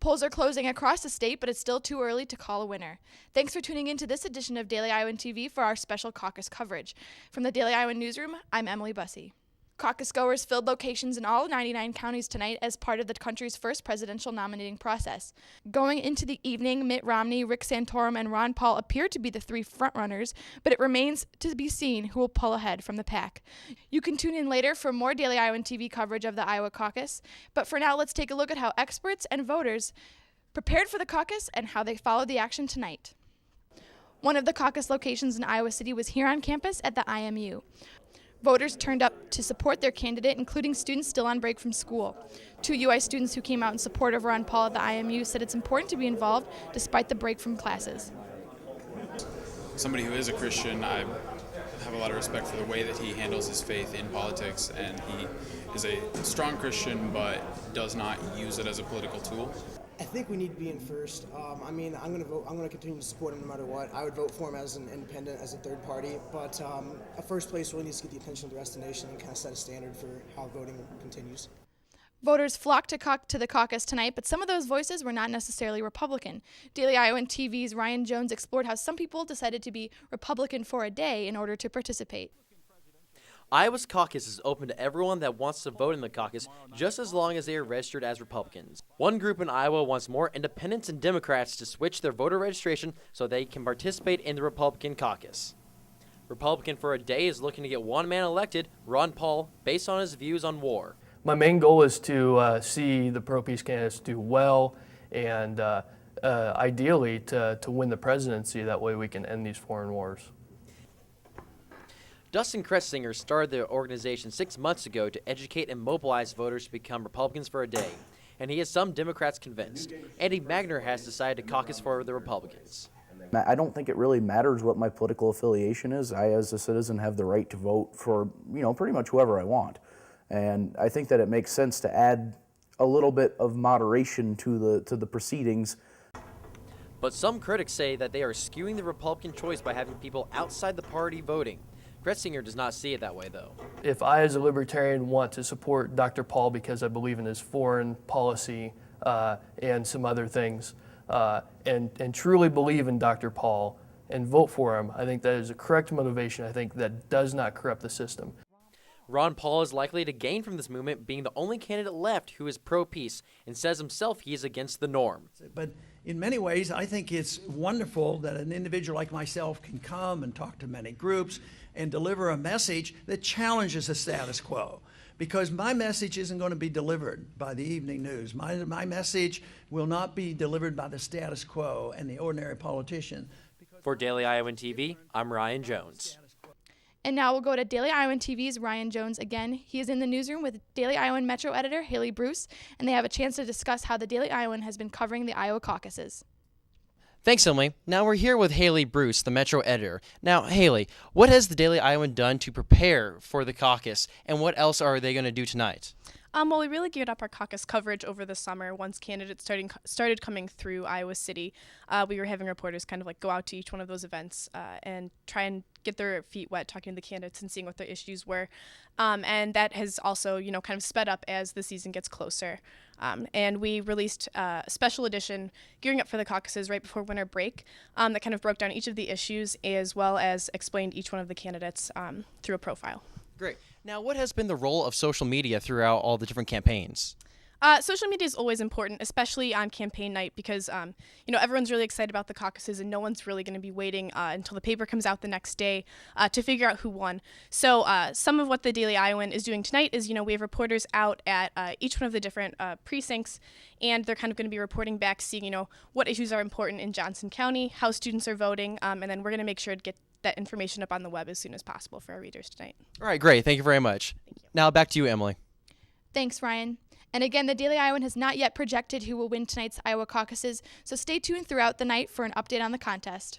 Polls are closing across the state, but it's still too early to call a winner. Thanks for tuning in to this edition of Daily Iowan TV for our special caucus coverage. From the Daily Iowan newsroom, I'm Emily Bussey. Caucus goers filled locations in all 99 counties tonight as part of the country's first presidential nominating process. Going into the evening, Mitt Romney, Rick Santorum, and Ron Paul appear to be the three frontrunners, but it remains to be seen who will pull ahead from the pack. You can tune in later for more Daily Iowan TV coverage of the Iowa caucus, but for now, let's take a look at how experts and voters prepared for the caucus and how they followed the action tonight. One of the caucus locations in Iowa City was here on campus at the IMU. Voters turned up to support their candidate, including students still on break from school. Two UI students who came out in support of Ron Paul at the IMU said it's important to be involved despite the break from classes. Somebody who is a Christian, I have a lot of respect for the way that he handles his faith in politics, and he is a strong Christian but does not use it as a political tool. I think we need to be in first. I'm going to vote. I'm going to continue to support him no matter what. I would vote for him as an independent, as a third party. But a first place really needs to get the attention of the rest of the nation and kind of set a standard for how voting continues. Voters flocked to the caucus tonight, but some of those voices were not necessarily Republican. Daily Iowan TV's Ryan Jones explored how some people decided to be Republican for a day in order to participate. Iowa's caucus is open to everyone that wants to vote in the caucus, just as long as they are registered as Republicans. One group in Iowa wants more independents and Democrats to switch their voter registration so they can participate in the Republican caucus. Republican for a Day is looking to get one man elected, Ron Paul, based on his views on war. My main goal is to see the pro-peace candidates do well and ideally to win the presidency. That way we can end these foreign wars. Dustin Kretzinger started the organization 6 months ago to educate and mobilize voters to become Republicans for a day, and he has some Democrats convinced. Andy Magner has decided to caucus for the Republicans. I don't think it really matters what my political affiliation is. I, as a citizen, have the right to vote for, pretty much whoever I want. And I think that it makes sense to add a little bit of moderation to the proceedings. But some critics say that they are skewing the Republican choice by having people outside the party voting. Kretzinger does not see it that way, though. If I, as a libertarian, want to support Dr. Paul because I believe in his foreign policy and some other things, and truly believe in Dr. Paul and vote for him, I think that is a correct motivation. I think that does not corrupt the system. Ron Paul is likely to gain from this movement, being the only candidate left who is pro-peace and says himself he is against the norm. But in many ways, I think it's wonderful that an individual like myself can come and talk to many groups and deliver a message that challenges the status quo. Because my message isn't going to be delivered by the evening news. My message will not be delivered by the status quo and the ordinary politician. For Daily Iowan TV, I'm Ryan Jones. And now we'll go to Daily Iowan TV's Ryan Jones again. He is in the newsroom with Daily Iowan Metro editor Haley Bruce, and they have a chance to discuss how the Daily Iowan has been covering the Iowa caucuses. Thanks, Emily. Now we're here with Haley Bruce, the Metro editor. Now, Haley, what has the Daily Iowan done to prepare for the caucus, and what else are they going to do tonight? Well, we really geared up our caucus coverage over the summer. Once candidates started coming through Iowa City, we were having reporters kind of go out to each one of those events and try and get their feet wet, talking to the candidates and seeing what their issues were. And that has also, kind of sped up as the season gets closer. And we released a special edition gearing up for the caucuses right before winter break that kind of broke down each of the issues as well as explained each one of the candidates through a profile. Great. Now, what has been the role of social media throughout all the different campaigns? Social media is always important, especially on campaign night, because everyone's really excited about the caucuses, and no one's really going to be waiting until the paper comes out the next day to figure out who won. So some of what the Daily Iowan is doing tonight is, we have reporters out at each one of the different precincts, and they're kind of going to be reporting back, seeing what issues are important in Johnson County, how students are voting, and then we're going to make sure to get that information up on the web as soon as possible for our readers tonight. All right, great. Thank you very much. Thank you. Now back to you, Emily. Thanks, Ryan. And again, the Daily Iowan has not yet projected who will win tonight's Iowa caucuses, so stay tuned throughout the night for an update on the contest.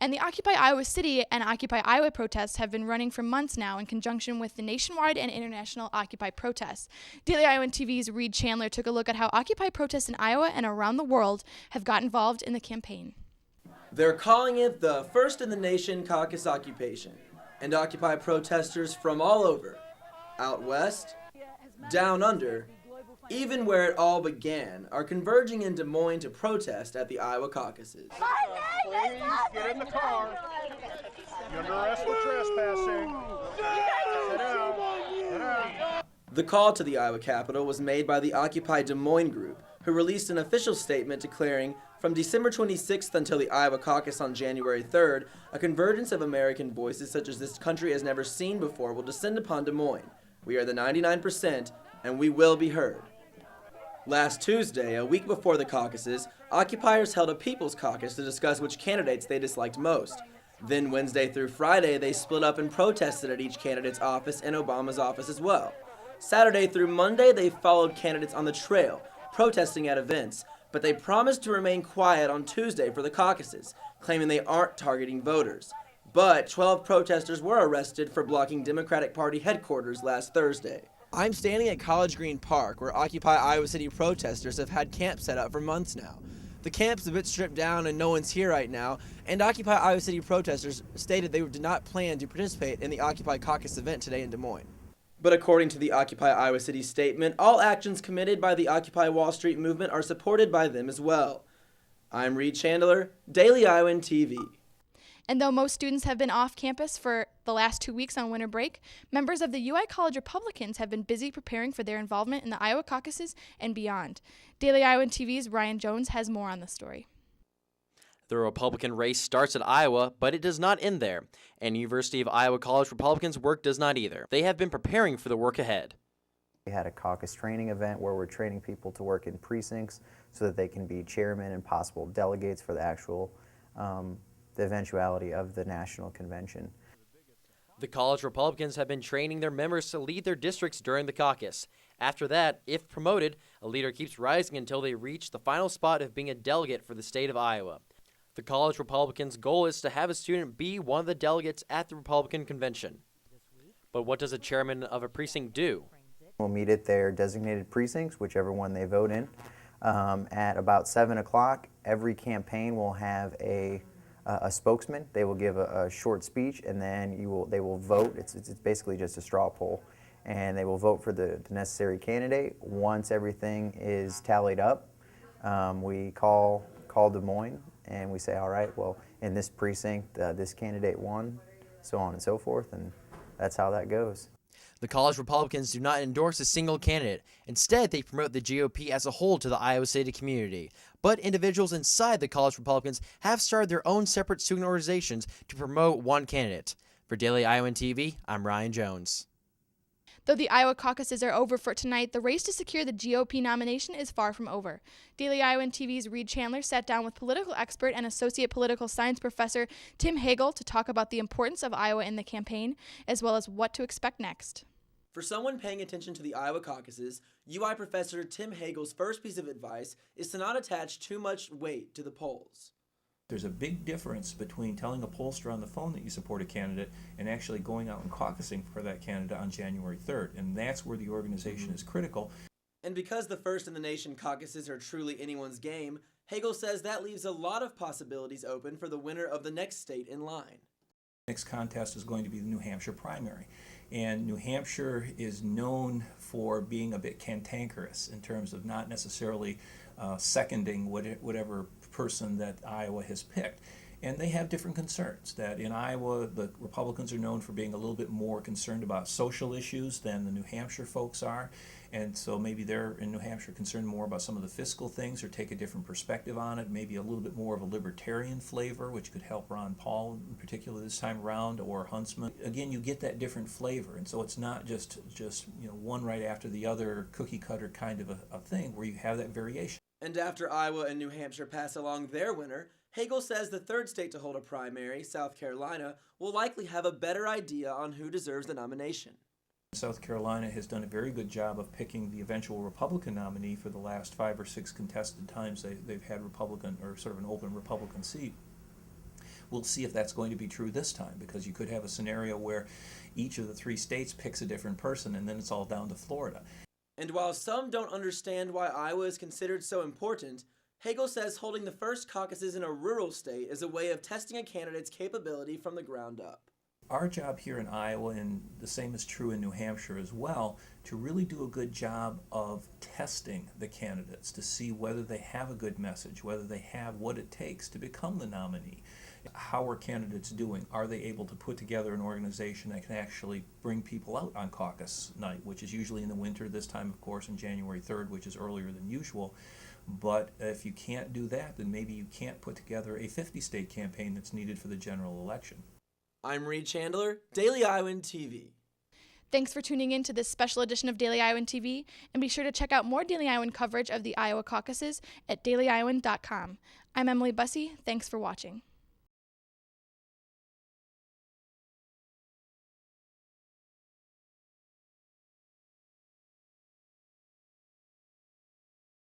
And the Occupy Iowa City and Occupy Iowa protests have been running for months now in conjunction with the nationwide and international Occupy protests. Daily Iowan TV's Reed Chandler took a look at how Occupy protests in Iowa and around the world have got involved in the campaign. They're calling it the first in the nation caucus occupation, and Occupy protesters from all over, out west, down under, even where it all began, are converging in Des Moines to protest at the Iowa caucuses. Please get in the car. You're under arrest for trespassing. Sit down. Sit down. The call to the Iowa Capitol was made by the Occupy Des Moines group, who released an official statement declaring, from December 26th until the Iowa caucus on January 3rd, a convergence of American voices such as this country has never seen before will descend upon Des Moines. We are the 99%, and we will be heard. Last Tuesday, a week before the caucuses, occupiers held a People's Caucus to discuss which candidates they disliked most. Then Wednesday through Friday, they split up and protested at each candidate's office and Obama's office as well. Saturday through Monday, they followed candidates on the trail, protesting at events, but they promised to remain quiet on Tuesday for the caucuses, claiming they aren't targeting voters. But 12 protesters were arrested for blocking Democratic Party headquarters last Thursday. I'm standing at College Green Park, where Occupy Iowa City protesters have had camp set up for months now. The camp's a bit stripped down and no one's here right now, and Occupy Iowa City protesters stated they did not plan to participate in the Occupy Caucus event today in Des Moines. But according to the Occupy Iowa City statement, all actions committed by the Occupy Wall Street movement are supported by them as well. I'm Reed Chandler, Daily Iowan TV. And though most students have been off campus for the last 2 weeks on winter break, members of the UI College Republicans have been busy preparing for their involvement in the Iowa caucuses and beyond. Daily Iowan TV's Ryan Jones has more on the story. The Republican race starts at Iowa, but it does not end there, and University of Iowa College Republicans' work does not either. They have been preparing for the work ahead. We had a caucus training event where we're training people to work in precincts so that they can be chairmen and possible delegates for the actual the eventuality of the national convention. The college Republicans have been training their members to lead their districts during the caucus. After that, if promoted, a leader keeps rising until they reach the final spot of being a delegate for the state of Iowa. The college Republicans' goal is to have a student be one of the delegates at the Republican convention. But what does a chairman of a precinct do? We'll meet at their designated precincts, whichever one they vote in. At about 7 o'clock, every campaign will have a spokesman. They will give a short speech, and then they will vote. It's basically just a straw poll, and they will vote for the necessary candidate. Once everything is tallied up, we call Des Moines, and we say, all right, well, in this precinct, this candidate won, so on and so forth, and that's how that goes. The college Republicans do not endorse a single candidate. Instead, they promote the GOP as a whole to the Iowa City community. But individuals inside the college Republicans have started their own separate student organizations to promote one candidate. For Daily Iowan TV, I'm Ryan Jones. Though the Iowa caucuses are over for tonight, the race to secure the GOP nomination is far from over. Daily Iowan TV's Reed Chandler sat down with political expert and associate political science professor Tim Hagel to talk about the importance of Iowa in the campaign, as well as what to expect next. For someone paying attention to the Iowa caucuses, UI professor Tim Hagel's first piece of advice is to not attach too much weight to the polls. There's a big difference between telling a pollster on the phone that you support a candidate and actually going out and caucusing for that candidate on January 3rd, and that's where the organization is critical. And because the first in the nation caucuses are truly anyone's game, Hagel says that leaves a lot of possibilities open for the winner of the next state in line. Next contest is going to be the New Hampshire primary. And New Hampshire is known for being a bit cantankerous in terms of not necessarily seconding whatever person that Iowa has picked. And they have different concerns. That in Iowa, the Republicans are known for being a little bit more concerned about social issues than the New Hampshire folks are. And so maybe they're in New Hampshire concerned more about some of the fiscal things or take a different perspective on it, maybe a little bit more of a libertarian flavor, which could help Ron Paul in particular this time around, or Huntsman. Again, you get that different flavor, and so it's not just one right after the other cookie cutter kind of a thing where you have that variation. And after Iowa and New Hampshire pass along their winner, Hagel says the third state to hold a primary, South Carolina, will likely have a better idea on who deserves the nomination. South Carolina has done a very good job of picking the eventual Republican nominee for the last 5 or 6 contested times they've had Republican, or sort of an open Republican seat. We'll see if that's going to be true this time, because you could have a scenario where each of the 3 states picks a different person, and then it's all down to Florida. And while some don't understand why Iowa is considered so important, Hagel says holding the first caucuses in a rural state is a way of testing a candidate's capability from the ground up. Our job here in Iowa, and the same is true in New Hampshire as well, to really do a good job of testing the candidates to see whether they have a good message, whether they have what it takes to become the nominee. How are candidates doing? Are they able to put together an organization that can actually bring people out on caucus night, which is usually in the winter, this time of course on January 3rd, which is earlier than usual. But if you can't do that, then maybe you can't put together a 50-state campaign that's needed for the general election. I'm Reed Chandler, Daily Iowan TV. Thanks for tuning in to this special edition of Daily Iowan TV, and be sure to check out more Daily Iowan coverage of the Iowa caucuses at dailyiowan.com. I'm Emily Bussey. Thanks for watching.